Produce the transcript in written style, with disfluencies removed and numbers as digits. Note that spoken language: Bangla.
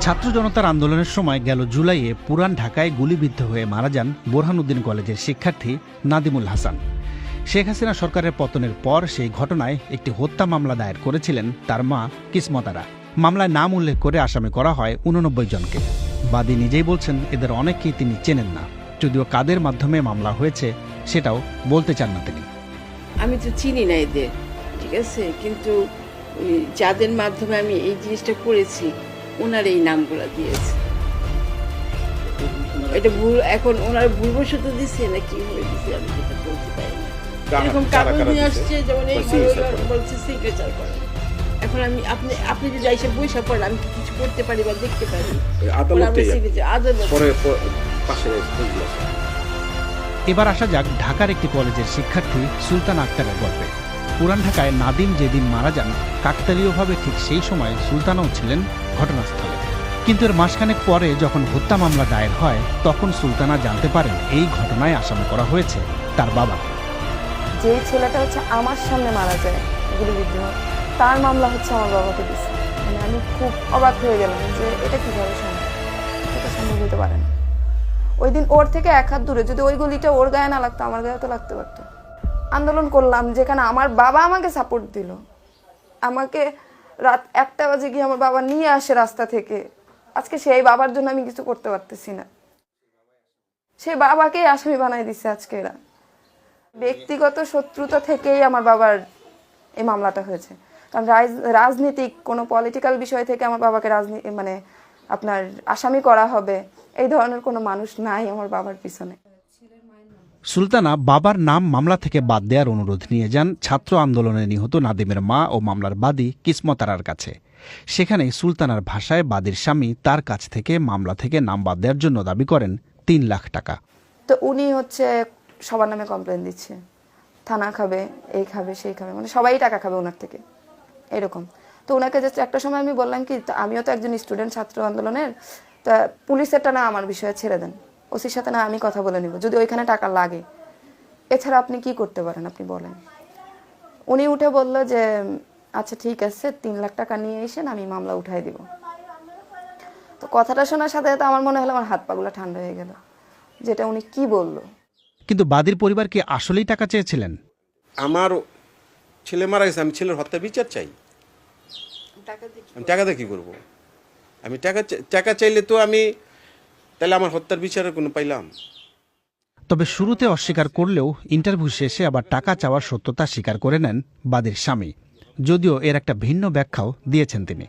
ছাত্র জনতার আন্দোলনের সময় গেল জুলাইয়ে পুরান ঢাকায় গুলিবিদ্ধ হয়ে মারা যান বোরহানউদ্দিন কলেজের শিক্ষার্থী নাদিমুল হাসান। শেখ হাসিনা সরকারের পতনের পর সেই ঘটনায় একটি হত্যা মামলা দায়ের করেছিলেন তার মা কিসমত আরা। মামলায় নাম উল্লেখ করে আসামি করা হয় 89 জনকে। বাদী নিজেই বলছেন এদের অনেককেই তিনি চেনেন না, যদিও কাদের মাধ্যমে মামলা হয়েছে সেটাও বলতে চান না তিনি। আমি তো চিনি না এদের, ঠিক আছে, কিন্তু যাদের মাধ্যমে আমি এই জিনিসটা করেছি ওনার এই নামগুলো দিয়েছে। এটা ভুল, এখন ওনার ভুলবশত দিচ্ছে না কি হয়ে দিচ্ছে আমি সেটা বলতে পারি না। এরকম কাগজ নিয়ে আসছে, যেমন এই বলছে সিগনেচার করেন। এখন আপনি যদি এসে বৈশা করেন আমি কিছু করতে পারি বা দেখতে পারি। এবার আসা যাক ঢাকার একটি কলেজের শিক্ষার্থী সুলতান আক্তারের গল্পে। পুরান ঢাকায় নাদিম যেদিন মারা যান, কাকতালীয়ভাবে ঠিক সেই সময় সুলতানাও ছিলেন ঘটনাস্থলে। কিন্তু এর মাসখানেক পরে যখন হত্যা মামলা দায়ের হয়, তখন সুলতানা জানতে পারেন এই ঘটনায় আসামি করা হয়েছে তার বাবাকে। যে ছেলেটা হচ্ছে আমার সামনে মারা যায় গুলিবিদ্ধ, তার মামলা হচ্ছে আমার বাবাকে দিচ্ছে। মানে আমি খুব অবাক হয়ে গেলাম যে এটা কিভাবে সম্ভব, এটা সম্ভব হতে পারে না। ওই দিন ওর থেকে এক হাত দূরে যদি ওই গুলিটা ওর গায়ে না লাগতো, আমার গায়ে তো লাগতে পারতো। আন্দোলন করলাম যেখানে আমার বাবা আমাকে সাপোর্ট দিল, আমাকে রাত 1টা বাজে গিয়ে আমার বাবা নিয়ে আসে রাস্তা থেকে। আজকে সেই বাবার জন্য আমি কিছু করতে পারতেছি না, সেই বাবাকেই আসামি বানাই দিচ্ছে আজকে এরা। ব্যক্তিগত শত্রুতা থেকেই আমার বাবার এই মামলাটা হয়েছে। কারণ রাজনীতিক কোনো পলিটিক্যাল বিষয় থেকে আমার বাবাকে মানে আপনার আসামি করা হবে এই ধরনের কোনো মানুষ নাই আমার বাবার পিছনে। সুলতানা বাবার নাম মামলা থেকে বাদ দেওয়ার অনুরোধ নিয়ে যান ছাত্র আন্দোলনে নিহত নাদিমের মা ও মামলার বাদী কিসমত আরার কাছে। সেখানেই সুলতানার ভাষায় বাদীর স্বামী তার কাছ থেকে মামলা থেকে নাম বাদ দেওয়ার জন্য দাবি করেন 3 লাখ টাকা। তো উনি হচ্ছে সবার নামে কমপ্লেন দিচ্ছে, থানা খাবে, এই খাবে, সেই খাবে, মানে সবাই টাকা খাবে ওনার থেকে এরকম। তো ওনাকে জাস্ট একটা সময় আমি বললাম কি, আমিও তো একজন স্টুডেন্ট ছাত্র আন্দোলনের, তা পুলিশেরটা না আমার বিষয়ে ছেড়ে দেন, ওসির সাথে না আমি কথা বলে নিব যদি ওইখানে টাকা লাগে, এছাড়া আপনি কি করতে পারেন আপনি বলেন। উনি উঠে বলল যে আচ্ছা ঠিক আছে, 3 লাখ টাকা নিয়ে এসেন, আমি মামলা উঠাই দিব। তো কথাটা শোনার সাথে সাথে আমার মনে হলো আমার হাত পাগুলা ঠান্ডা হয়ে গেল, যেটা উনি কি বললো। কিন্তু বাদীর পরিবার কি আসলেই টাকা চেয়েছিলেন? আমার ছেলে মারা গেছে, আমি ছেলের হত্যা বিচার চাই। আমি টাকা দিয়ে কি করবো? আমি টাকা চাইলে তো আমি তাহলে আমার হত্যার বিচারের কোনো পাইলাম। তবে শুরুতে অস্বীকার করলেও ইন্টারভিউ শেষে আবার টাকা চাওয়ার সত্যতা স্বীকার করে নেন বাদীর স্বামী, যদিও এর একটা ভিন্ন ব্যাখ্যাও দিয়েছেন তিনি।